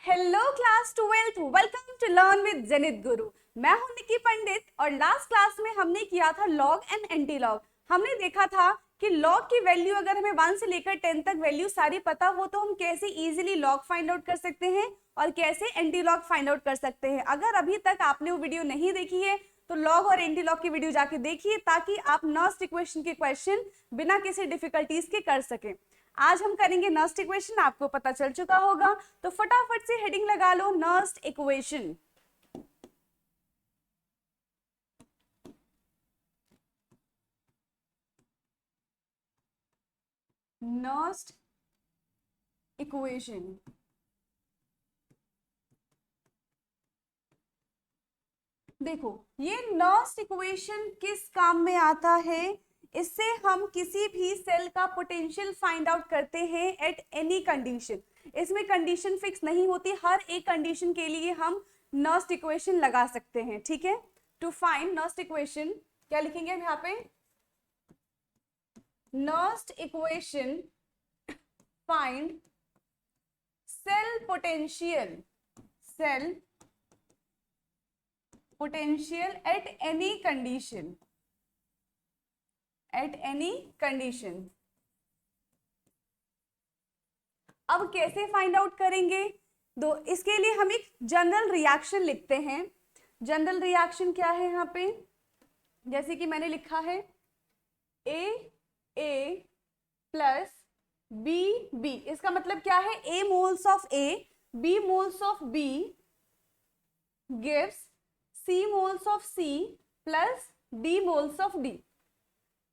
Hello class 12th, welcome to learn with Zenith Guru. मैं हूं निकी पंडित और लास्ट क्लास में हमने किया था लॉग एंड एंटी लॉग। हमने देखा था कि लॉग की वैल्यू अगर हमें 1 से लेकर 10 तक वैल्यू सारी पता हो तो हम कैसे इजीली लॉग फाइंड आउट कर सकते हैं और कैसे एंटी लॉग फाइंड आउट कर सकते हैं। अगर अभी तक आपने वो वीडियो नहीं देखी है तो लॉग और एंटी लॉग की वीडियो जाके देखिए ताकि आप नर्स्ट इक्वेशन के क्वेश्चन बिना किसी डिफिकल्टीज के कर सकें। आज हम करेंगे नर्स्ट इक्वेशन, आपको पता चल चुका होगा तो फटाफट से हेडिंग लगा लो नर्स्ट इक्वेशन। नर्स्ट इक्वेशन देखो, ये नर्स्ट इक्वेशन किस काम में आता है? इससे हम किसी भी सेल का पोटेंशियल फाइंड आउट करते हैं एट एनी कंडीशन। इसमें कंडीशन फिक्स नहीं होती, हर एक कंडीशन के लिए हम नर्स्ट इक्वेशन लगा सकते हैं। ठीक है, टू फाइंड नर्स्ट इक्वेशन क्या लिखेंगे हम यहाँ पे? Nernst equation find cell potential at any condition. अब कैसे फाइंड आउट करेंगे? दो, इसके लिए हम एक जनरल रिएक्शन लिखते हैं। जनरल रिएक्शन क्या है यहाँ पे? जैसे कि मैंने लिखा है ए प्लस बी। इसका मतलब क्या है? A moles of A, B moles of B gives C moles of C plus D moles of D.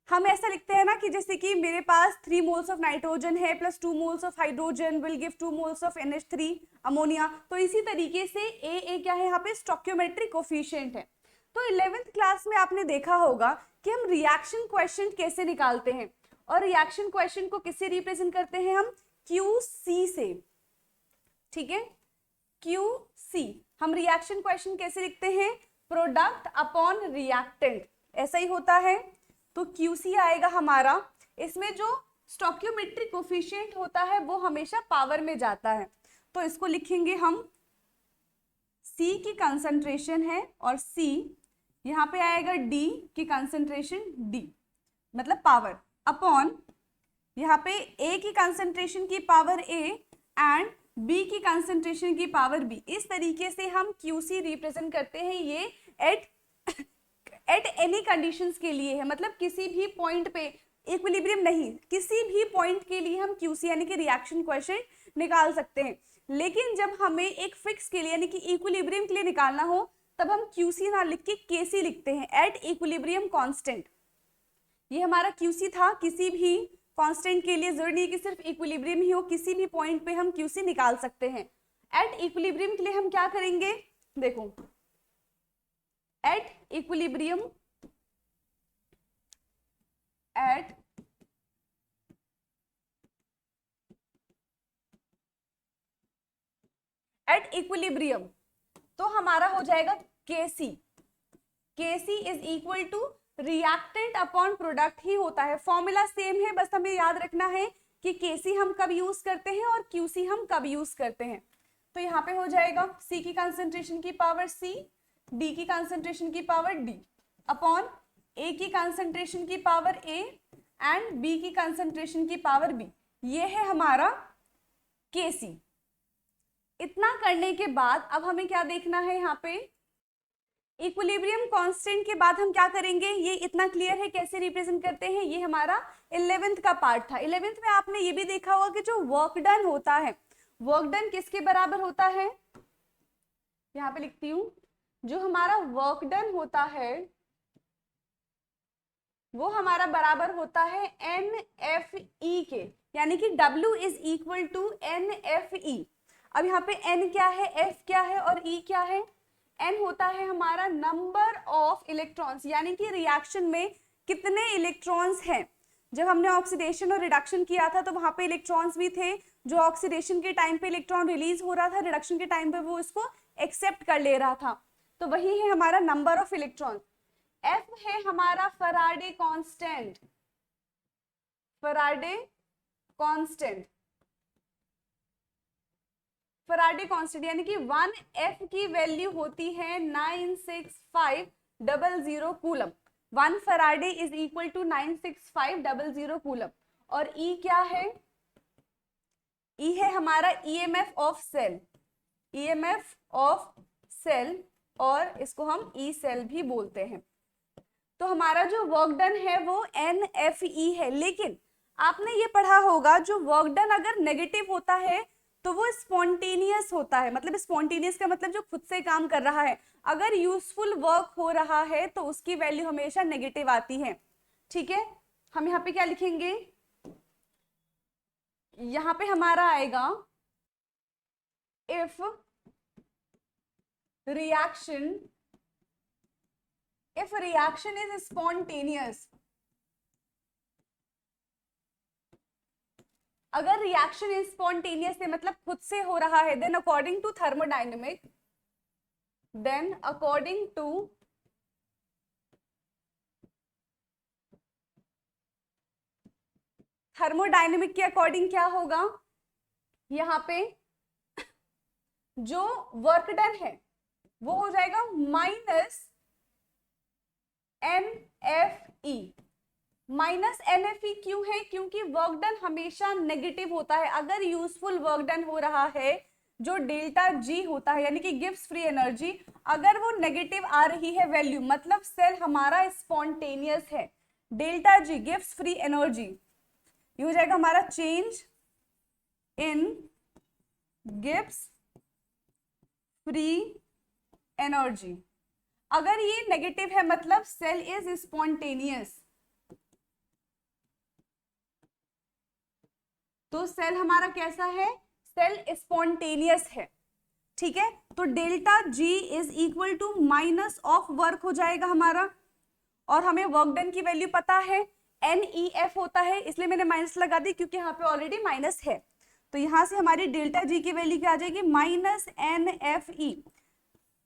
हम ऐसा लिखते हैं ना कि जैसे कि मेरे पास 3 मोल्स ऑफ नाइट्रोजन है plus 2 moles of hydrogen will give 2 moles of NH3 ammonia. तो इसी तरीके से ए क्या है यहाँ पे? स्टोइकियोमेट्रिक कोफिशिएंट है। तो 11th क्लास में आपने देखा होगा कि हम रिएक्शन क्वेश्चन कैसे निकालते हैं और रिएक्शन क्वेश्चन को किससे रिप्रेजेंट करते हैं? हम QC से। ठीक है, QC। हम रिएक्शन क्वेश्चन कैसे लिखते हैं? प्रोडक्ट अपॉन रिएक्टेंट, ऐसा ही होता है। तो QC आएगा हमारा, इसमें जो स्टोइकियोमेट्रिक कोफिशिएंट होता है वो हमेशा पावर में जाता है। तो इसको लिखेंगे हम, C की कंसंट्रेशन है और C यहाँ पे आएगा D की कंसंट्रेशन, D मतलब पावर, अपॉन यहाँ पे A की कंसंट्रेशन की पावर A एंड B की कंसंट्रेशन की पावर B। इस तरीके से हम QC रिप्रेजेंट करते हैं। ये एट एनी कंडीशंस के लिए है, मतलब किसी भी पॉइंट पे इक्विलिब्रियम नहीं, किसी भी पॉइंट के लिए हम QC यानी कि रिएक्शन क्वेश्चन निकाल सकते हैं। लेकिन जब हमें एक फिक्स के लिए यानी कि इक्विलिब्रियम के लिए निकालना हो तब हम QC ना लिख के KC लिखते हैं, एट इक्विलिब्रियम कांस्टेंट। ये हमारा QC था। किसी भी कांस्टेंट के लिए जरूरी नहीं कि सिर्फ इक्विलिब्रियम ही हो, किसी भी पॉइंट पे हम QC निकाल सकते हैं। एट इक्विलिब्रियम के लिए हम क्या करेंगे? देखो, एट इक्विलिब्रियम एट इक्विलिब्रियम तो हमारा हो जाएगा KC is equal to reactant upon product ही होता है। फॉर्मूला सेम है, बस हमें याद रखना है कि KC हम कब यूज करते हैं और QC हम कब यूज करते हैं। तो यहाँ पे हो जाएगा C की कंसंट्रेशन की पावर C, D की कंसंट्रेशन की पावर D अपॉन A की कंसंट्रेशन की पावर A एंड B की कंसंट्रेशन की पावर B। ये है हमारा KC। इतना करने के बाद अब हमें क्या देखना है? यहाँ पे इक्विलिब्रियम कांस्टेंट के बाद हम क्या करेंगे? ये इतना क्लियर है कैसे रिप्रेजेंट करते हैं। ये हमारा 11th का पार्ट था। 11th में आपने ये भी देखा होगा कि जो वर्क डन होता है, वर्क डन किसके बराबर होता है? यहाँ पे लिखती हूं, जो हमारा वर्क डन होता है वो हमारा बराबर होता है NFE के, यानी कि W is equal to NFE। अब यहाँ पे N क्या है, F क्या है और E क्या है? N होता है हमारा नंबर ऑफ इलेक्ट्रॉन्स, यानी कि रिएक्शन में कितने इलेक्ट्रॉन्स हैं। जब हमने ऑक्सीडेशन और रिडक्शन किया था तो वहां पे इलेक्ट्रॉन्स भी थे। जो ऑक्सीडेशन के टाइम पे इलेक्ट्रॉन रिलीज हो रहा था, रिडक्शन के टाइम पे वो इसको एक्सेप्ट कर ले रहा था। तो वही है हमारा नंबर ऑफ इलेक्ट्रॉन। F है हमारा Faraday constant, Faraday constant Faraday constant, यानी कि 1F की वैल्यू होती है 96500 coulomb. 1 Faraday is equal to 96500 coulomb. और E क्या है? E है हमारा EMF of cell, EMF of cell, और इसको हम E सेल भी बोलते हैं। तो हमारा जो वर्क डन है वो NFE है। लेकिन आपने ये पढ़ा होगा जो वर्क डन अगर नेगेटिव होता है तो वो स्पॉन्टेनियस होता है। मतलब स्पॉन्टेनियस का मतलब जो खुद से काम कर रहा है। अगर यूजफुल वर्क हो रहा है तो उसकी वैल्यू हमेशा नेगेटिव आती है। ठीक है, हम यहाँ पे क्या लिखेंगे? यहाँ पे हमारा आएगा इफ रिएक्शन इज स्पॉन्टेनियस, अगर रिएक्शन इज स्पॉन्टेनियस है मतलब खुद से हो रहा है, then according to thermodynamic, thermodynamic के अकॉर्डिंग क्या होगा? यहाँ पे जो वर्क डन है वो हो जाएगा -NFE। -NFE क्यों है? क्योंकि वर्क डन हमेशा नेगेटिव होता है। अगर यूजफुल वर्क डन हो रहा है जो डेल्टा G होता है, यानी कि गिव्स फ्री एनर्जी, अगर वो नेगेटिव आ रही है वैल्यू, मतलब सेल हमारा स्पॉन्टेनियस है, डेल्टा G गिव्स फ्री एनर्जी, ये हो जाएगा हमारा चेंज इन गिव्स फ्री एनर्जी। अगर ये नेगेटिव है मतलब सेल इज स्पॉन्टेनियस, तो सेल हमारा कैसा है? सेल स्पॉन्टेनियस है। ठीक है, तो delta G is equal to minus of work हो जाएगा हमारा, और हमें वर्क डन की वैल्यू पता है NEF होता है, इसलिए मैंने माइनस लगा दी क्योंकि यहाँ पे ऑलरेडी माइनस है। तो यहां से हमारी डेल्टा G की वैल्यू क्या आ जाएगी? -NFE।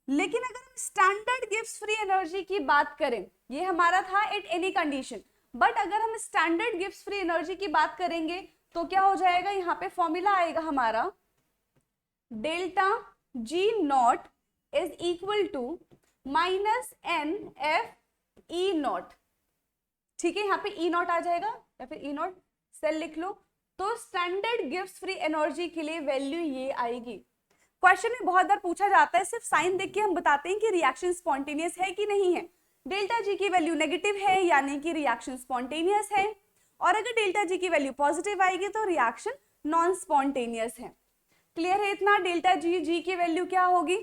लेकिन अगर हम स्टैंडर्ड गिव्स फ्री एनर्जी की बात करें, ये हमारा था एट एनी कंडीशन, बट अगर हम स्टैंडर्ड गिव्स फ्री एनर्जी की बात करेंगे तो क्या हो जाएगा? यहाँ पे फॉर्मूला आएगा हमारा delta G naught is equal to -NFE naught. ठीक है, यहाँ पे E नॉट आ जाएगा या फिर E नॉट सेल लिख लो। तो स्टैंडर्ड गिव्स फ्री एनर्जी के लिए वैल्यू ये आएगी। क्वेश्चन में बहुत बार पूछा जाता है, सिर्फ साइन देख के हम बताते हैं कि रिएक्शन स्पॉन्टेनियस है कि नहीं है। डेल्टा G की वैल्यू नेगेटिव है यानी कि रिएक्शन स्पॉन्टेनियस है, और अगर डेल्टा G की वैल्यू पॉजिटिव आएगी तो रिएक्शन नॉन स्पॉन्टेनियस है। क्लियर है इतना? डेल्टा G की वैल्यू क्या होगी?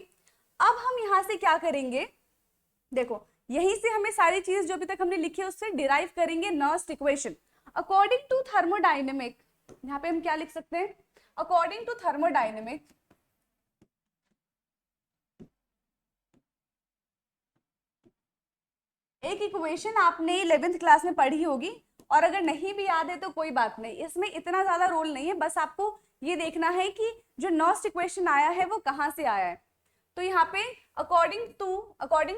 अब हम यहां से क्या करेंगे? देखो, यहीं से हमें सारी चीज जो अभी तक हमने लिखी है उससे डिराइव करेंगे Nernst equation. According to thermodynamic, यहाँ पे हम क्या लिख सकते हैं? अकॉर्डिंग टू थर्मोडायनेमिक, एक इक्वेशन आपने 11th क्लास में पढ़ी होगी, और अगर नहीं भी याद है तो कोई बात नहीं, इसमें इतना ज्यादा रोल नहीं है, बस आपको ये देखना है कि जो नर्स्ट इक्वेशन आया है वो कहाँ से आया है। तो यहाँ पे अकॉर्डिंग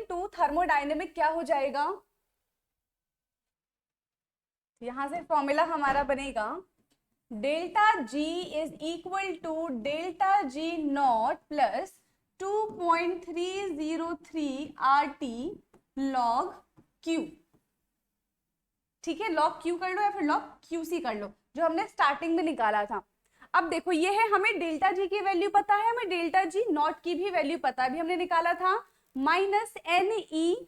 टू थर्मोडायनेमिक क्या हो जाएगा? यहां से फॉर्मूला हमारा बनेगा delta G is equal to delta G naught plus 2.303 RT log Q। ठीक है, log Q कर लो या फिर log QC कर लो, जो हमने स्टार्टिंग में निकाला था। अब देखो, ये है, हमें डेल्टा G की वैल्यू पता है, हमें डेल्टा G नॉट की भी वैल्यू पता है, अभी हमने निकाला था -NEF।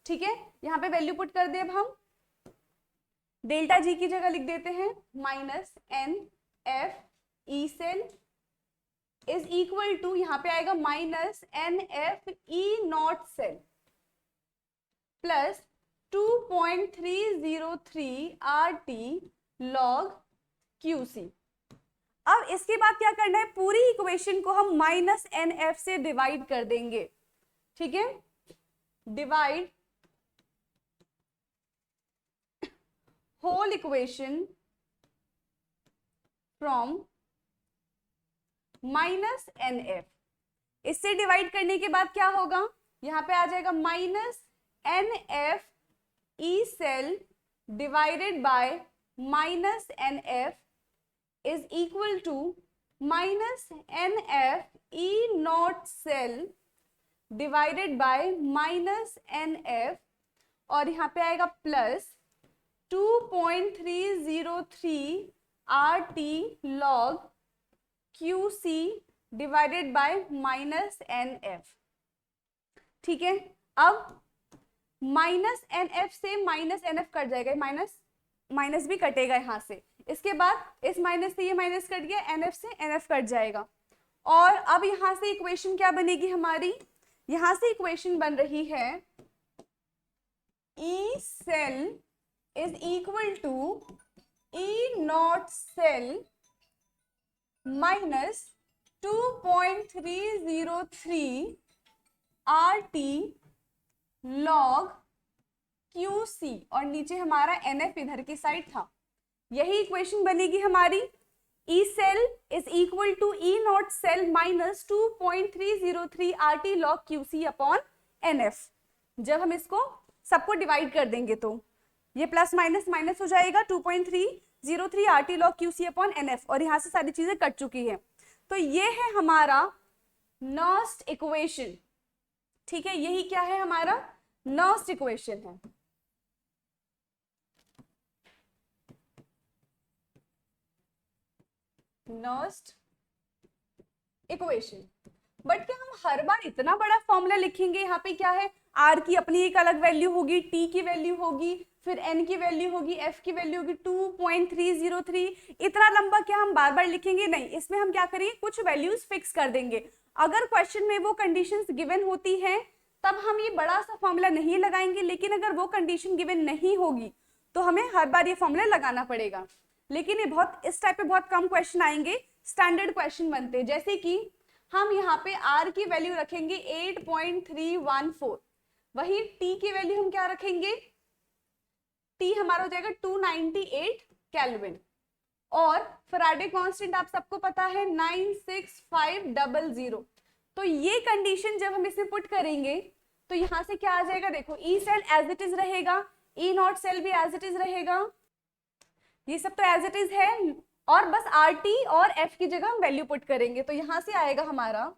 ठीक है, यहाँ पे वैल्यू पुट कर दे। अब हम डेल्टा G की जगह लिख देते हैं -NFE cell is equal to, यहाँ पे आएगा -NFE naught cell plus 2.303 RT log QC। अब इसके बाद क्या करना है? पूरी इक्वेशन को हम -NF से डिवाइड कर देंगे। ठीक है, divide whole equation from -NF। इससे डिवाइड करने के बाद क्या होगा? यहां पे आ जाएगा -NFE cell divided by -NF is equal to minus N F E not cell divided by minus N F, और यहाँ पे आएगा plus 2.303 R T log Q C divided by minus N F. ठीक है, अब माइनस एन एफ से minus N F cut जाएगा, minus minus भी कटेगा यहाँ से, इसके बाद इस माइनस से ये माइनस कट गया, एन एफ से एन एफ कट जाएगा। और अब यहाँ से इक्वेशन क्या बनेगी हमारी, यहाँ से इक्वेशन बन रही है E cell is equal to E not cell minus 2.303 R T log Q C, और नीचे हमारा एन एफ इधर की साइड था। यही इक्वेशन बनेगी हमारी, E cell is equal to E not cell minus 2.303 R T log Q C upon N F. जब हम इसको सबको डिवाइड कर देंगे तो ये प्लस माइनस माइनस हो जाएगा, 2.303 R T log Q C upon N F, और यहाँ से सारी चीजें कट चुकी है। तो ये है हमारा नर्स्ट इक्वेशन। ठीक है, यही क्या है, हमारा नर्स्ट इक्वेशन है। Nernst equation. बट क्या हम हर बार इतना बड़ा फॉर्मूला लिखेंगे? यहाँ पे क्या है, आर की अपनी एक अलग वैल्यू होगी, टी की वैल्यू होगी, फिर एन की वैल्यू होगी, एफ की वैल्यू होगी 2.303। इतना लंबा क्या हम बार बार लिखेंगे? नहीं, इसमें हम क्या करेंगे, कुछ वैल्यूज फिक्स कर देंगे। अगर क्वेश्चन में वो कंडीशंस गिवन होती हैं तब हम ये बड़ा सा फॉर्मूला नहीं लगाएंगे, लेकिन अगर वो कंडीशन गिवन नहीं होगी तो हमें हर बार ये फॉर्मूला लगाना पड़ेगा। लेकिन ये बहुत, इस टाइप पे बहुत कम क्वेश्चन आएंगे, स्टैंडर्ड क्वेश्चन बनते हैं। जैसे कि हम यहाँ पे R की वैल्यू रखेंगे 8.314, वही T की वैल्यू हम क्या रखेंगे, T हमारा हो जाएगा 298 केल्विन, और फैराडे कांस्टेंट आप सबको पता है 96500। तो ये कंडीशन जब हम इसमें पुट करेंगे तो यहाँ से क्या आ जाएगा, देखो E cell as it is रहेगा, ई नॉट सेल भी एज इट इज रहेगा, ये सब तो एज इट इज है, और बस आर टी और एफ की जगह हम वैल्यू पुट करेंगे। तो यहां से आएगा हमारा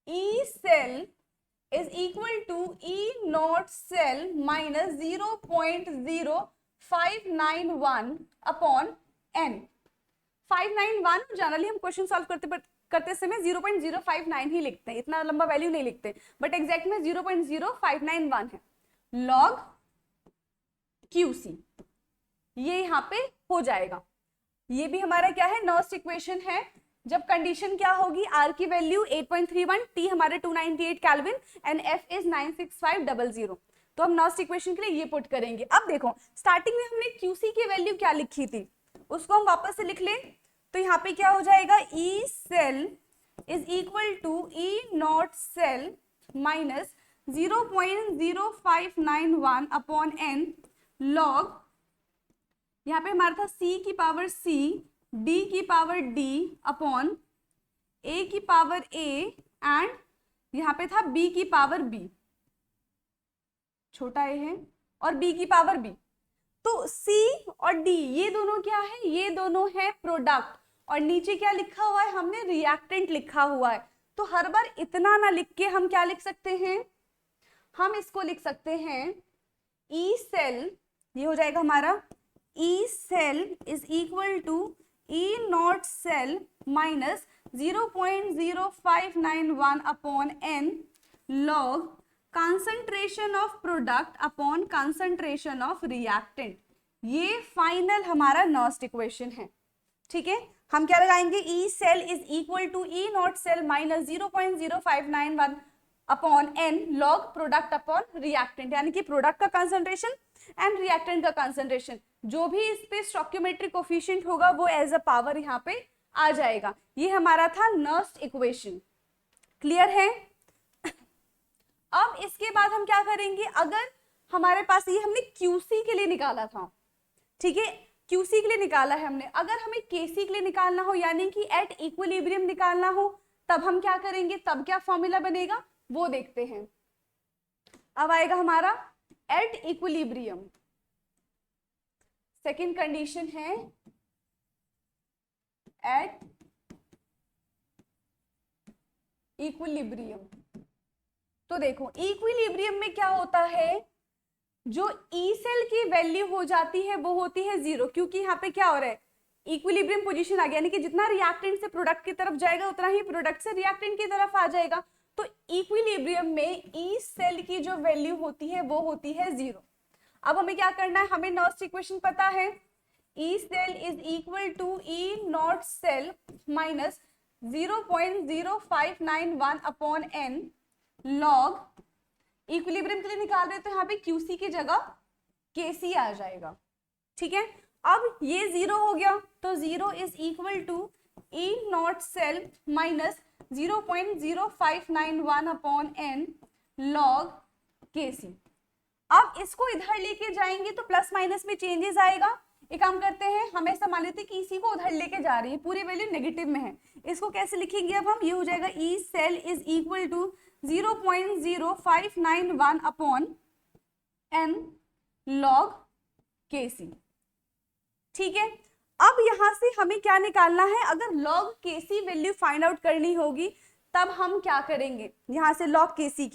E cell is equal to E not cell minus 0.0591 upon N. 591 generally हम क्वेश्चन सॉल्व करते समय 0.059 ही लिखते हैं, इतना लंबा वैल्यू नहीं लिखते, बट एग्जैक्ट में 0.0591 है लॉग क्यूसी, ये यहाँ पे हो जाएगा। ये भी हमारा क्या है, नर्स्ट इक्वेशन है। जब कंडीशन क्या होगी, आर की वैल्यू 8.31, टी हमारे 298 केल्विन एंड एफ इज 96500। तो हम नर्स्ट इक्वेशन के लिए ये पुट करेंगे। अब देखो स्टार्टिंग में हमने क्यूसी की वैल्यू क्या लिखी थी, उसको हम वापस से लिख लें। तो यहाँ पे क्या हो जाएगा, E cell is equal to E not cell minus 0.0591 upon N log, यहाँ पे हमारा था c की पावर c, d की पावर d अपॉन a की पावर a, एंड यहाँ पे था b की पावर b, छोटा a है, और b की पावर b। तो c और d ये दोनों क्या है, ये दोनों है प्रोडक्ट, और नीचे क्या लिखा हुआ है, हमने रिएक्टेंट लिखा हुआ है। तो हर बार इतना ना लिख के हम क्या लिख सकते हैं, हम इसको लिख सकते हैं ई सेल, ये हो जाएगा हमारा E cell is equal to E not cell minus 0.0591 upon N log concentration of product upon concentration of reactant. ये फाइनल हमारा नर्स्ट इक्वेशन है। ठीक है, हम क्या लगाएंगे, E cell is equal to E not cell minus 0.0591 upon N log product upon reactant, यानी कि प्रोडक्ट का कंसंट्रेशन एंड रिएक्टेंट का कंसंट्रेशन, जो भी इस पे स्टोइकियोमेट्रिक कोफिशिएंट होगा वो एज अ पावर यहाँ पे आ जाएगा। ये हमारा था नर्स्ट इक्वेशन। क्लियर है? अब इसके बाद हम क्या करेंगे, अगर हमारे पास ये हमने क्यूसी के लिए निकाला था, ठीक है, क्यूसी के लिए निकाला है हमने, अगर हमें केसी के लिए निकालना हो यानी कि एट इक्विलिब्रियम निकालना हो, तब हम क्या करेंगे, तब क्या फॉर्मूला बनेगा वो देखते हैं। अब आएगा हमारा एट इक्विलिब्रियम, सेकेंड कंडीशन है एट इक्विलिब्रियम। तो देखो इक्विलिब्रियम में क्या होता है, जो ई सेल की वैल्यू हो जाती है वो होती है 0, क्योंकि यहाँ पे क्या हो रहा है, इक्विलिब्रियम पोजीशन आ गया, यानी कि जितना रिएक्टेंट से प्रोडक्ट की तरफ जाएगा उतना ही प्रोडक्ट से रिएक्टेंट की तरफ आ जाएगा। तो इक्विलिब्रियम में ई सेल की जो वैल्यू होती है वो होती है 0। अब हमें क्या करना है, हमें नॉस्ट इक्वेशन पता है, E cell is equal to E not cell minus 0.0591 upon N log, equilibrium के लिए निकाल रहे तो यहाँ पे क्यूसी की जगह केसी आ जाएगा। ठीक है, अब ये 0 हो गया तो 0 is equal to E not cell minus 0.0591 upon N log KC. अब इसको इधर लेके जाएंगे तो प्लस माइनस में चेंजेस आएगा। एक काम करते हैं, हम ऐसा मान लेते हैं कि इसी को उधर लेके जा रही है, पूरी वैल्यू नेगेटिव में है, इसको कैसे लिखेंगे अब हम, ये हो जाएगा E cell is equal to 0.0591 upon N log KC. ठीक है, अब यहां से हमें क्या निकालना है, अगर लॉग केसी वैल्यू फाइंड आउट करनी होगी तब हम क्या करेंगे, यहां से लॉग केसी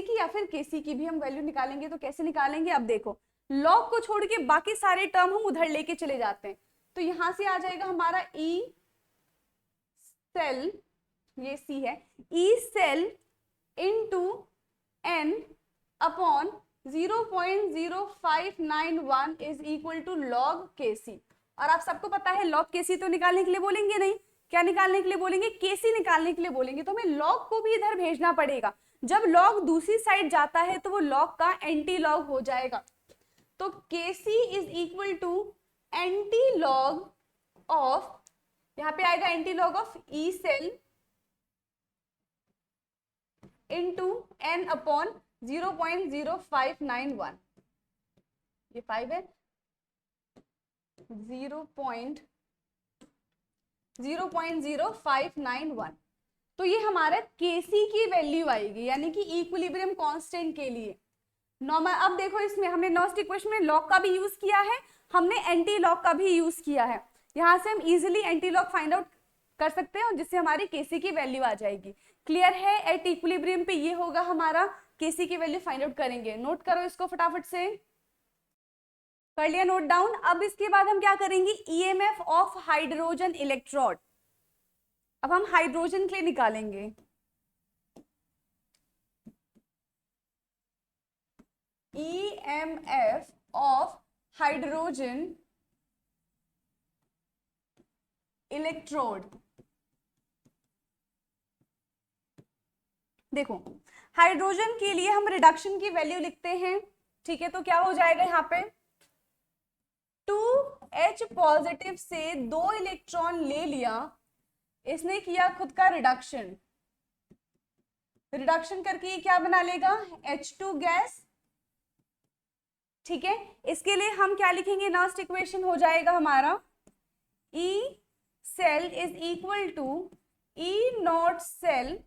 की या फिर केसी की भी हम वैल्यू निकालेंगे। तो कैसे निकालेंगे, अब देखो लॉग को छोड़ के बाकी सारे टर्म हम उधर लेके चले जाते हैं, तो यहां से आ जाएगा हमारा ई सेल, ये सी है, E cell into N upon 0.0591 is equal to log KC. और आप सबको पता है लॉग केसी तो निकालने के लिए बोलेंगे नहीं, क्या निकालने के लिए बोलेंगे, केसी निकालने के लिए बोलेंगे। तो हमें लॉग को भी इधर भेजना पड़ेगा, जब लॉग दूसरी साइड जाता है तो वो लॉग का एंटी लॉग हो जाएगा। तो KC is equal to antilog of, यहां पे आएगा antilog of E cell into N upon 0.0591, ये 5 है, 0.0591। तो ये हमारा केसी की वैल्यू आएगी, यानी कि इक्विलिब्रियम कांस्टेंट के लिए नॉर्मल। अब देखो इसमें हमने नॉस्ट इक्वेशन में लॉग का भी यूज किया है, हमने एंटी लॉग का भी यूज किया है, यहां से हम easily anti log find out कर सकते हैं जिससे हमारी केसी की वैल्यू आ जाएगी। क्लियर है, एट इक्विलिब्रियम पे ये होगा हमारा, केसी की वैल्यू फाइंड आउट करेंगे। नोट करो इसको फटाफट से, कर लिया नोट डाउन। अब इसके बाद हम क्या करेंगे, ईएमएफ ऑफ हाइड्रोजन इलेक्ट्रोड। अब हम हाइड्रोजन के लिए निकालेंगे, ईएमएफ ऑफ हाइड्रोजन इलेक्ट्रोड। देखो हाइड्रोजन के लिए हम रिडक्शन की वैल्यू लिखते हैं, ठीक है, तो क्या हो जाएगा यहाँ पे 2H पॉजिटिव से 2 इलेक्ट्रॉन ले लिया, इसने किया खुद का रिडक्शन, रिडक्शन करके ये क्या बना लेगा, H2 गैस। ठीक है, इसके लिए हम क्या लिखेंगे, लास्ट इक्वेशन हो जाएगा हमारा E cell is equal to E not cell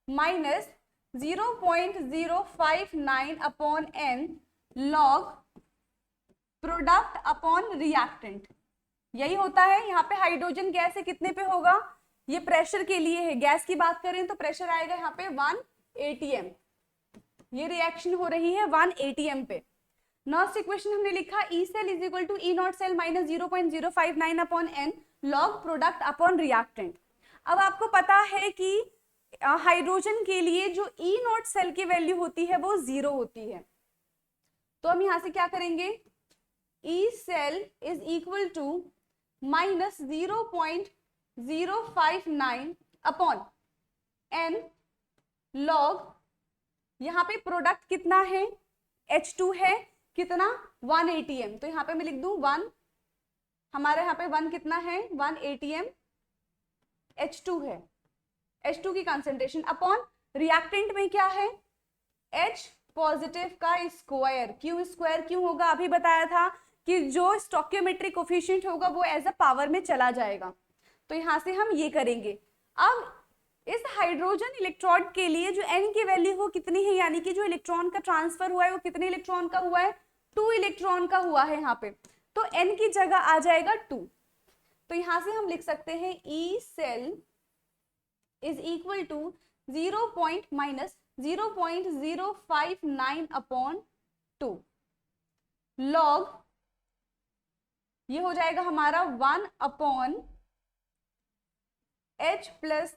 minus 0.059 upon N log product upon reactant. यही होता है, यहाँ पे हाइड्रोजन गैस है, कितने पे होगा, ये प्रेशर के लिए है, गैस की बात करें तो प्रेशर आएगा यहाँ पे 1 atm, ये रिएक्शन हो रही है 1 atm पे। नॉस्ट इक्वेशन हमने लिखा E cell is equal to E not cell minus 0.059 upon N log product upon reactant. अब आपको पता है कि हाइड्रोजन के लिए जो ई नॉट सेल की वैल्यू होती है वो 0 होती है, तो हम यहां से क्या करेंगे, E cell is equal to minus 0.059 upon N log, यहां पे प्रोडक्ट कितना है, H2 है, कितना 1 atm, तो यहां पे मैं लिख दूं 1, हमारे यहाँ पे 1 कितना है 1 atm H2 है, H2 की कंसंट्रेशन अपॉन रिएक्टेंट में क्या है H पॉजिटिव का स्क्वायर, क्यों स्क्वायर क्यों होगा, अभी बताया था कि जो स्टोइकियोमेट्रिक कोफिशिएंट होगा वो एज अ पावर में चला जाएगा, तो यहां से हम ये करेंगे। अब इस हाइड्रोजन इलेक्ट्रोड के लिए जो n की वैल्यू हो कितनी है, यानी कि जो इलेक्ट्रॉन का ट्रांसफर हुआ है वो कितने इलेक्ट्रॉन का हुआ है, 2 इलेक्ट्रॉन का हुआ है यहाँ पे, तो n की जगह आ जाएगा 2, तो यहां से हम लिख सकते हैं E cell is equal to 0.-0.059 upon 2 log, ये हो जाएगा हमारा 1 अपॉन h प्लस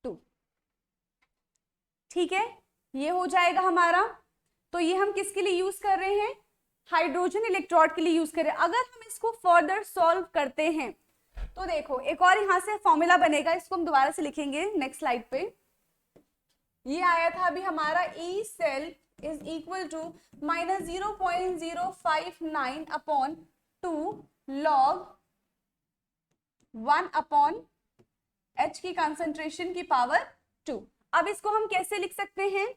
2। ठीक है, ये हो जाएगा हमारा। तो ये हम किसके लिए यूज कर रहे हैं? हाइड्रोजन इलेक्ट्रोड के लिए यूज कर रहे हैं। अगर हम इसको फर्दर सॉल्व करते हैं तो देखो एक और यहां से फॉर्मूला बनेगा, इसको हम दोबारा से लिखेंगे नेक्स्ट स्लाइड पे। ये आया था अभी हमारा E cell is equal to -0.059 upon 2 log 1 upon H की कंसंट्रेशन की पावर 2। अब इसको हम कैसे लिख सकते हैं?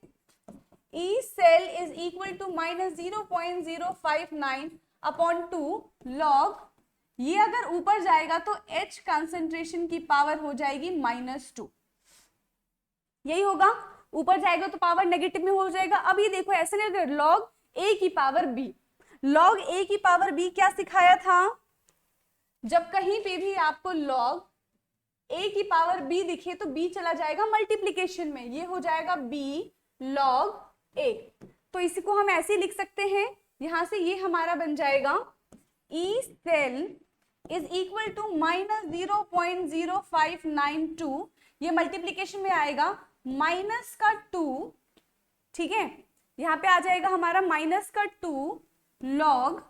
E cell is equal to -0.059 upon 2 log, ये अगर ऊपर जाएगा तो H कंसंट्रेशन की पावर हो जाएगी -2। यही होगा, ऊपर जाएगा तो पावर नेगेटिव में हो जाएगा। अब ये देखो ऐसे नहीं, लॉग A की पावर B, लॉग A की पावर B क्या सिखाया था? जब कहीं पे भी आपको लॉग A की पावर B दिखे तो B चला जाएगा मल्टीप्लीकेशन में, ये हो जाएगा B लॉग A। तो इसी को हम ऐसे लिख सकते हैं, यहां से ये हमारा बन जाएगा E cell is equal to -0.0592, ये मल्टीप्लीकेशन में आएगा माइनस का 2, ठीक है, यहां पे आ जाएगा हमारा माइनस का 2 log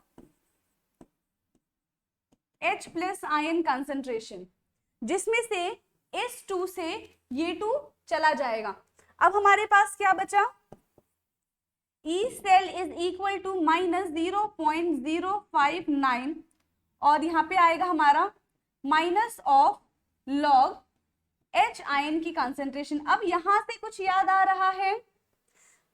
H plus ion concentration, जिसमें से इस 2 से ये 2 चला जाएगा। अब हमारे पास क्या बचा? E cell is equal to -0.059 और यहाँ पे आएगा हमारा minus of log H ion की कंसंट्रेशन। अब यहां से कुछ याद आ रहा है?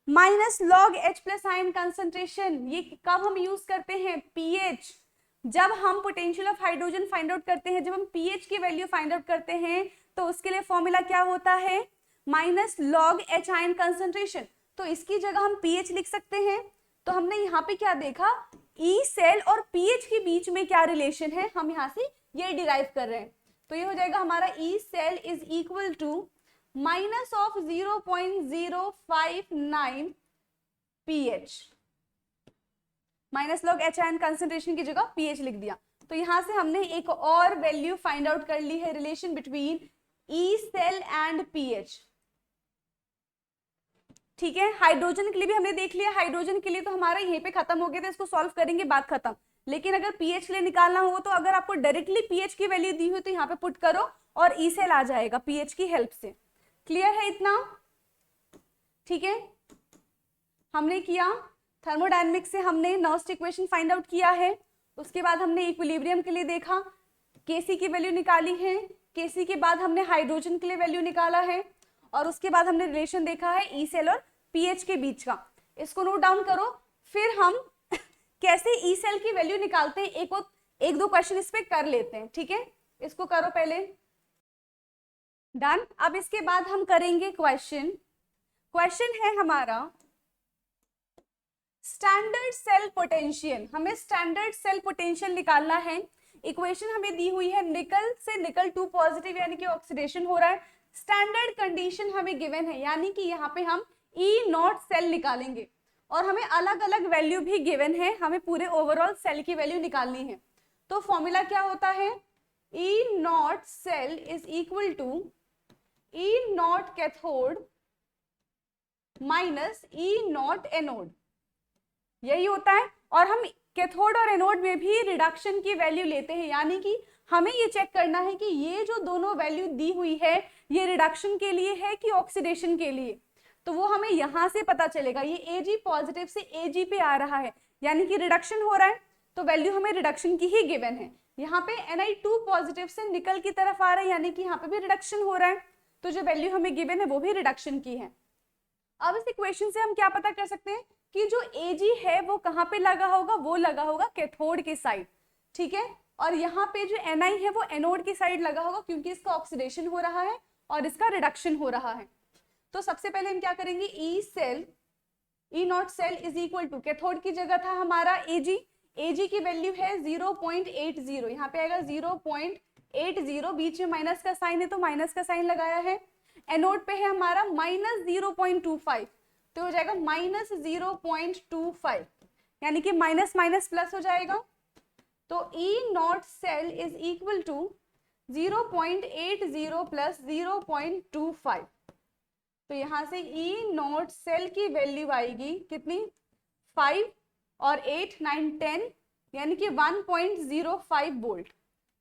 Minus log H plus ion concentration, ये कब हम यूज करते हैं? पीएच, जब हम potential of hydrogen find out करते हैं, जब हम पीएच की वैल्यू फाइंड आउट करते हैं तो उसके लिए फॉर्मूला क्या होता है? Minus log H ion concentration. तो इसकी जगह हम पीएच लिख सकते हैं। तो हमने यहाँ पे क्या देखा? ई सेल और पीएच के बीच में क्या रिलेशन है, हम यहाँ से ये डिराइव कर रहे हैं। तो ये हो जाएगा हमारा E cell is equal to minus of 0.059 pH, minus log H ion concentration की जगह पीएच लिख दिया। तो यहां से हमने एक और वैल्यू फाइंड आउट कर ली है, relation between E cell and pH. ठीक है, हाइड्रोजन के लिए भी हमने देख लिया, हाइड्रोजन के लिए तो हमारा यहीं पे खत्म हो गया था, इसको सॉल्व करेंगे बात खत्म। लेकिन अगर पीएच के लिए निकालना हो तो अगर आपको डायरेक्टली पीएच की वैल्यू दी हुई तो यहाँ पे पुट करो और ई सेल आ जाएगा पीएच की हेल्प से। क्लियर है इतना? ठीक है, हमने किया थर्मोडायनेमिक्स से, हमने नर्स्ट इक्वेशन फाइंड आउट किया है। उसके बाद हमने इक्विलिब्रियम के लिए देखा, केसी की वैल्यू निकाली है। केसी के बाद हमने हाइड्रोजन के लिए वैल्यू निकाला है और उसके बाद हमने रिलेशन देखा है ई सेल और पीएच के बीच का। इसको नोट डाउन करो, फिर हम कैसे ई सेल की वैल्यू निकालते हैं एक दो क्वेश्चन इस पे कर लेते हैं। ठीक है, इसको करो पहले। डन। अब इसके बाद हम करेंगे क्वेश्चन है हमारा स्टैंडर्ड सेल पोटेंशियल। हमें स्टैंडर्ड सेल पोटेंशियल निकालना है। इक्वेशन हमें दी हुई है, निकल से निकल 2 पॉजिटिव यानी कि ऑक्सीडेशन हो रहा है। स्टैंडर्ड कंडीशन हमें गिवन है, यानी कि यहाँ पे हम ई नॉट सेल निकालेंगे और हमें अलग अलग वैल्यू भी गिवन है, हमें पूरे ओवरऑल सेल की वैल्यू निकालनी है। तो फॉर्मूला क्या होता है? E not cell is equal to E nought cathode minus E nought anode, यही होता है। और हम कैथोड और एनोड में भी रिडक्शन की वैल्यू लेते हैं, यानी कि हमें ये चेक करना है कि ये जो दोनों वैल्यू दी हुई है ये रिडक्शन के लिए है कि ऑक्सीडेशन के लिए। तो वो हमें यहां से पता चलेगा। ये Ag पॉजिटिव से Ag पे आ रहा है, यानी कि रिडक्शन हो रहा है, तो वैल्यू हमें रिडक्शन की ही गिवन है। यहाँ पे Ni2 पॉजिटिव से निकल की तरफ आ रहा है, यानी कि यहाँ पे भी रिडक्शन हो रहा है, तो जो वैल्यू हमें गिवन है वो भी रिडक्शन की है। अब इस इक्वेशन से हम क्या पता कर सकते हैं कि जो Ag है वो कहाँ पे लगा होगा? वो लगा होगा कैथोड के साइड। ठीक है, और यहाँ पे जो Ni है वो एनोड की साइड लगा होगा, क्योंकि इसका ऑक्सीडेशन हो रहा है और इसका रिडक्शन हो रहा है। तो सबसे पहले हम क्या करेंगे? E cell, E not cell is equal to, cathode की जगह था हमारा Ag, Ag की वैल्यू है 0.80, यहाँ पे आएगा 0.80 0.80, बीच में माइनस का साइन है तो माइनस का साइन लगाया है। एनोड पे है हमारा -0.25, तो हो जाएगा -0.25, यानी कि माइनस माइनस प्लस हो जाएगा। तो E not cell is equal to 0.80 plus 0.25। तो यहां से E नॉट सेल की वैल्यू आएगी कितनी, 5 और 8 9 10, यानी कि 1.05 वोल्ट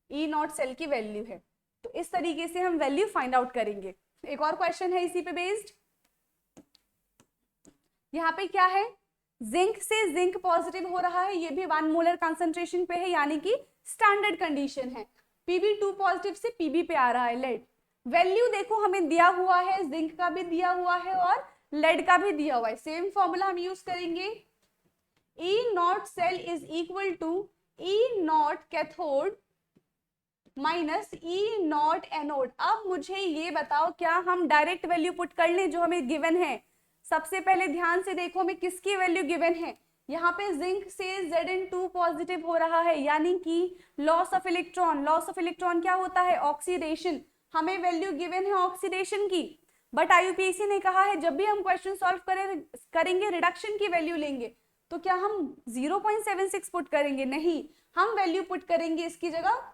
E नॉट सेल की वैल्यू है। तो इस तरीके से हम वैल्यू फाइंड आउट करेंगे। एक और क्वेश्चन है इसी पे बेस्ड। यहाँ पे क्या है, जिंक से जिंक पॉजिटिव हो रहा है, ये भी 1 मोलर कंसंट्रेशन पे है, यानी कि स्टैंडर्ड कंडीशन है। Pb2 पॉजिटिव से Pb पे आ रहा है लेड। वैल्यू देखो हमें दिया हुआ है, जिंक का भी दिया हुआ है और लेड का भी दिया हुआ है। सेम फॉर्मूला हम यूज करेंगे। E not cell is equal to E nought cathode minus E nought anode. अब मुझे ये बताओ, क्या हम डायरेक्ट वैल्यू पुट कर लें जो हमें गिवन है? सबसे पहले ध्यान से देखो हमें किसकी वैल्यू गिवन है। यहाँ पे जिंक से Zn2 पॉजिटिव हो रहा है, यानी कि loss of electron. Loss of electron क्या होता है, ऑक्सीडेशन। हमें वैल्यू गिवन है ऑक्सीडेशन की, बट IUPAC ने कहा है जब भी हम क्वेश्चन सॉल्व करेंगे रिडक्शन की वैल्यू लेंगे, तो क्या हम 0.76 पुट करेंगे? नहीं, हम वैल्यू पुट करेंगे इसकी जगह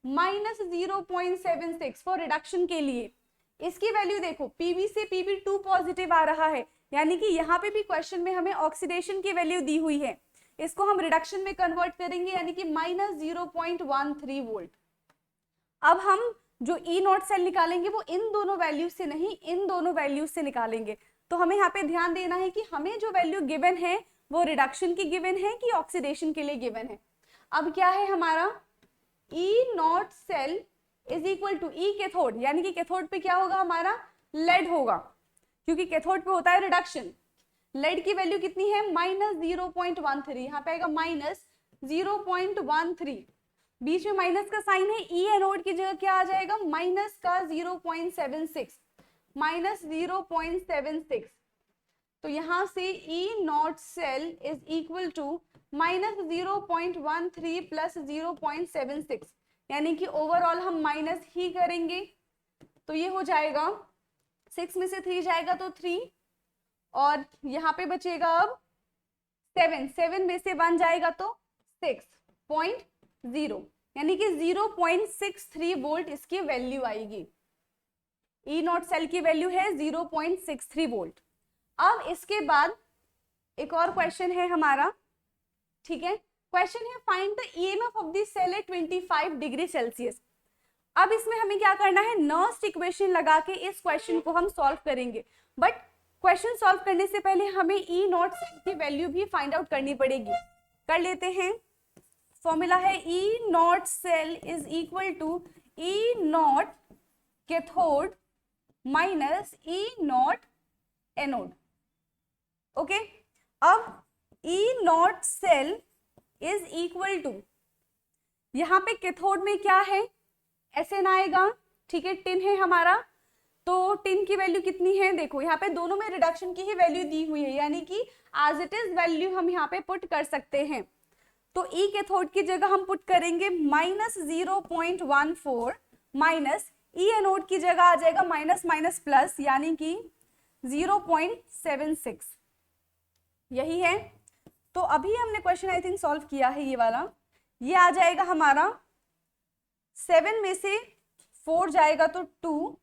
-0.76 फॉर रिडक्शन के लिए। इसकी वैल्यू देखो, Pb से Pb2 पॉजिटिव आ रहा है, यानी कि यहाँ पे भी क्वेश्चन में हमें ऑक्सीडेशन की वैल्यू दी हुई है। इसको हम रिडक्शन में कन्वर्ट करेंगे, यानी कि -0.13 वोल्ट। अब हम जो E नॉट सेल निकालेंगे वो इन दोनों वैल्यू से नहीं, इन दोनों वैल्यू से निकालेंगे। तो हमें यहाँ पे ध्यान देना है कि हमें जो वैल्यू गिवन है वो रिडक्शन की गिवन है कि ऑक्सीडेशन के लिए गिवन है। अब क्या है हमारा, E not cell is equal to E cathode, यानी कि कैथोड पे क्या होगा हमारा, लेड होगा, क्योंकि कैथोड पे होता है रिडक्शन। लेड की वैल्यू कितनी है, -0.13, यहाँ पे आएगा -0.13, बीच में माइनस का साइन है। E एनोड की जगह क्या आ जाएगा, माइनस का 0.76, -0.76। तो यहाँ से E not cell is equal to -0.13 plus 0.76, यानी कि ओवरऑल हम माइनस ही करेंगे। तो ये हो जाएगा 6 में से 3 जाएगा तो 3, और यहाँ पे बचेगा अब 7 में से 1 जाएगा तो 6.0, यानी कि 0.63 वोल्ट इसकी वैल्यू आएगी। E नॉट सेल की वैल्यू है 0.63 वोल्ट। अब इसके बाद एक और क्वेश्चन है हमारा, ठीक है। क्वेश्चन है find the EMF of the cell at 25 degree Celsius. अब इसमें हमें क्या करना है, नर्स्ट इक्वेशन लगा के इस क्वेश्चन को हम सॉल्व करेंगे। बट क्वेश्चन सॉल्व करने से पहले हमें E नॉट सेल की वैल्यू भी फाइंड आउट करनी पड़ेगी। कर लेते हैं। फॉर्मूला है E not cell is equal to E nought cathode minus E nought anode. Okay, अब E not cell is equal to, यहाँ पे कैथोड में क्या है, Sn आएगा, ठीक है, टिन है हमारा। तो टिन की वैल्यू कितनी है, देखो यहाँ पे दोनों में रिडक्शन की ही वैल्यू दी हुई है, यानी कि एज इट इज वैल्यू हम यहाँ पे पुट कर सकते हैं। तो E कैथोड की जगह हम पुट करेंगे -0.14 माइनस E एनोड की जगह आ जाएगा माइनस माइनस प्लस, यानी कि 0.76, यही है। तो अभी हमने क्वेश्चन आई थिंक सॉल्व किया है, ये वाला। ये आ जाएगा हमारा 7 में से 4 जाएगा तो 2,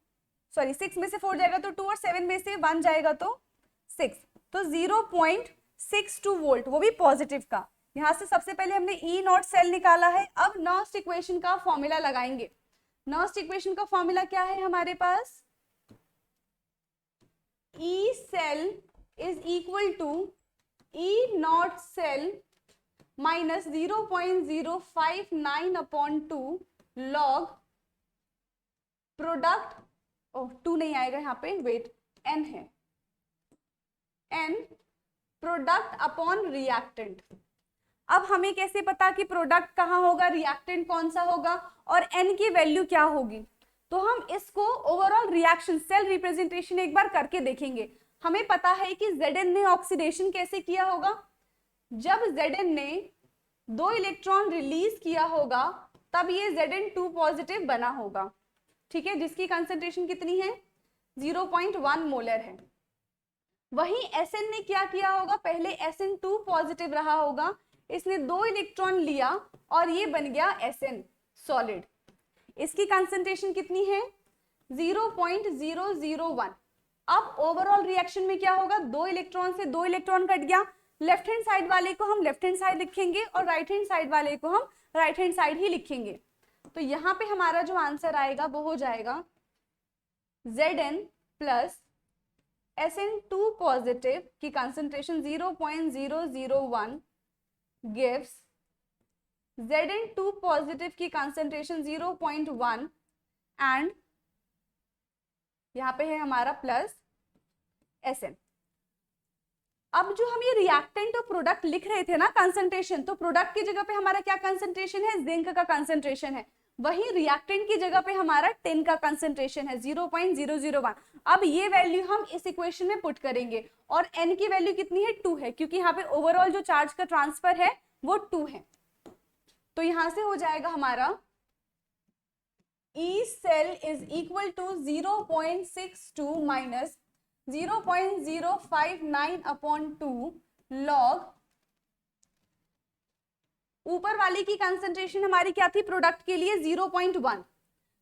सॉरी 6 में से 4 जाएगा तो 2, और 7 में से 1 जाएगा तो 6, तो 0.62 वोल्ट, वो भी पॉजिटिव का। यहाँ से सबसे पहले हमने E नॉट सेल निकाला है। अब नर्स्ट इक्वेशन का फॉर्मूला लगाएंगे। नर्स्ट इक्वेशन का फॉर्मूला क्या है हमारे पास, E cell is equal to E not cell minus 0.059/2 log product, oh 2 नहीं आएगा यहाँ पे, वेट, N है, N प्रोडक्ट अपॉन रिएक्टेंट। अब हमें कैसे पता कि प्रोडक्ट कहाँ होगा, रिएक्टेंट कौन सा होगा, और N की वैल्यू क्या होगी? तो हम इसको ओवरऑल रिएक्शन सेल रिप्रेजेंटेशन एक बार करके देखेंगे। हमें पता है कि Zn ने ऑक्सीडेशन कैसे किया होगा, जब Zn ने 2 इलेक्ट्रॉन रिलीज किया होगा तब ये Zn2 पॉजिटिव बना होगा, ठीक है, जिसकी कंसेंट्रेशन कितनी है 0.1 मोलर है। वहीं Sn ने क्या किया होगा, पहले Sn2 पॉजिटिव रहा होगा, इसने 2 इलेक्ट्रॉन लिया और ये बन गया Sn सॉलिड। इसकी कंसेंट्रेशन कितनी है 0.001। अब ओवरऑल रिएक्शन में क्या होगा, 2 इलेक्ट्रॉन से 2 इलेक्ट्रॉन कट गया, लेफ्ट हैंड साइड वाले को हम लेफ्ट हैंड साइड लिखेंगे और राइट हैंड साइड वाले को हम राइट हैंड साइड ही लिखेंगे। तो यहाँ पे हमारा जो आंसर आएगा वो हो जाएगा Zn प्लस Sn2 पॉजिटिव की कंसेंट्रेशन 0.001 गिव्स Zn2 पॉजिटिव की कंसेंट्रेशन 0.1 एंड यहाँ पे है हमारा प्लस Sn। अब जो हम ये रिएक्टेंट और प्रोडक्ट लिख रहे थे ना कंसेंट्रेशन, तो प्रोडक्ट की जगह पे हमारा क्या कंसेंट्रेशन है, जिंक का कंसेंट्रेशन है, वही रिएक्टेंट की जगह पे हमारा टिन का कंसेंट्रेशन है 0.001। अब ये वैल्यू हम इस इक्वेशन में पुट करेंगे और n की वैल्यू कितनी है 2 है, क्योंकि यहाँ पे ओवरऑल जो चार्ज का ट्रांसफर है वो 2 है। तो यहां से हो जाएगा हमारा E cell is equal to 0.62 minus 0.059 upon 2 log, ऊपर वाली की कंसेंट्रेशन हमारी क्या थी प्रोडक्ट के लिए 0.1,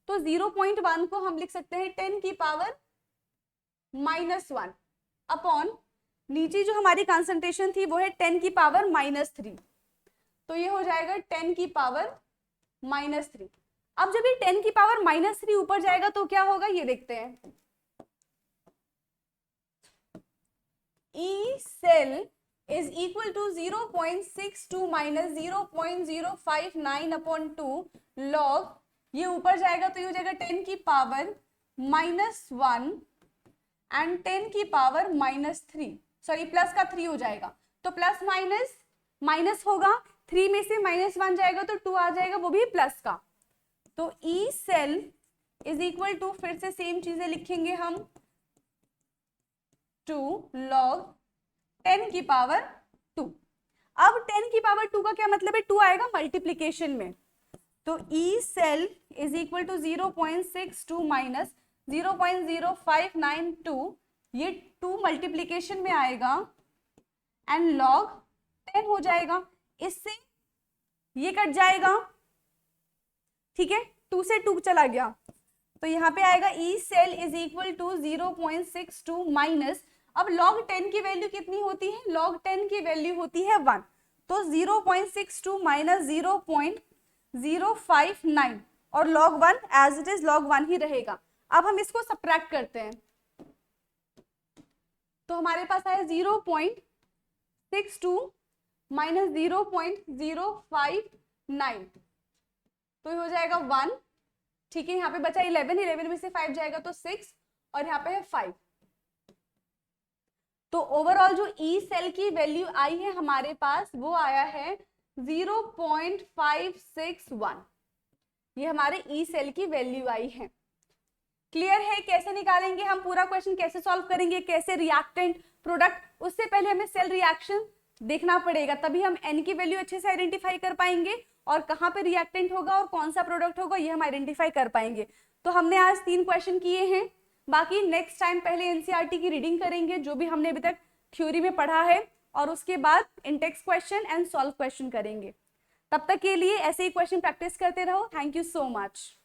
तो 0.1 को हम लिख सकते हैं 10 की पावर -1 अपॉन नीचे जो हमारी कंसेंट्रेशन थी वो है 10 की पावर -3, तो ये हो जाएगा 10 की पावर -3। अब जब ये 10 की पावर -3 ऊपर जाएगा तो क्या होगा ये देखते हैं। E cell is equal to 0.62 minus 0.059 upon 2 log, ये ऊपर जाएगा तो ये हो जाएगा 10 की पावर -1 एंड 10 की पावर -3, सॉरी प्लस का 3 हो जाएगा, तो प्लस माइनस माइनस होगा, 3 में से -1 जाएगा तो 2 आ जाएगा, वो भी प्लस का। तो E cell is equal to, फिर से सेम चीजें लिखेंगे हम, 2 log 10 की पावर 2। अब 10 की पावर 2 का क्या मतलब है, 2 आएगा मल्टीप्लीकेशन में, तो E cell is equal to 0.62 minus 0.0592, ये 2 मल्टीप्लीकेशन में आएगा एंड log 10 हो जाएगा, इससे ये कट जाएगा, ठीक है, 2 से 2 चला गया, तो यहाँ पे आएगा E cell is equal to 0.62 minus, अब log 10 की वैल्यू कितनी होती है, log 10 की वैल्यू होती है 1, तो 0.62 माइनस 0.059 और log 1 as it is log 1 ही रहेगा। अब हम इसको सब्ट्रैक्ट करते हैं, तो हमारे पास आया 0.62 माइनस 0.059, तो ये हो जाएगा 1, ठीक है, यहाँ पे बचा 11, 11 में से 5 जाएगा तो 6 और यहाँ पे है 5। तो ओवरऑल जो ई सेल की वैल्यू आई है हमारे पास वो आया है 0.561, ये हमारे ई सेल की वैल्यू आई है। क्लियर है, कैसे निकालेंगे हम, पूरा क्वेश्चन कैसे सॉल्व करेंगे, कैसे रिएक्टेंट प्रोडक्ट, उससे पहले हमें सेल रिएक्शन देखना पड़ेगा, तभी हम एन की वैल्यू अच्छे से आइडेंटिफाई कर पाएंगे और कहाँ पे रिएक्टेंट होगा और कौन सा प्रोडक्ट होगा ये हम आइडेंटिफाई कर पाएंगे। तो हमने आज 3 क्वेश्चन किए हैं, बाकी नेक्स्ट टाइम पहले एनसीईआरटी की रीडिंग करेंगे जो भी हमने अभी तक थ्योरी में पढ़ा है, और उसके बाद Intex question and solve question करेंगे। तब तक के लिए ऐसे ही क्वेश्चन प्रैक्टिस करते रहो। Thank you so much.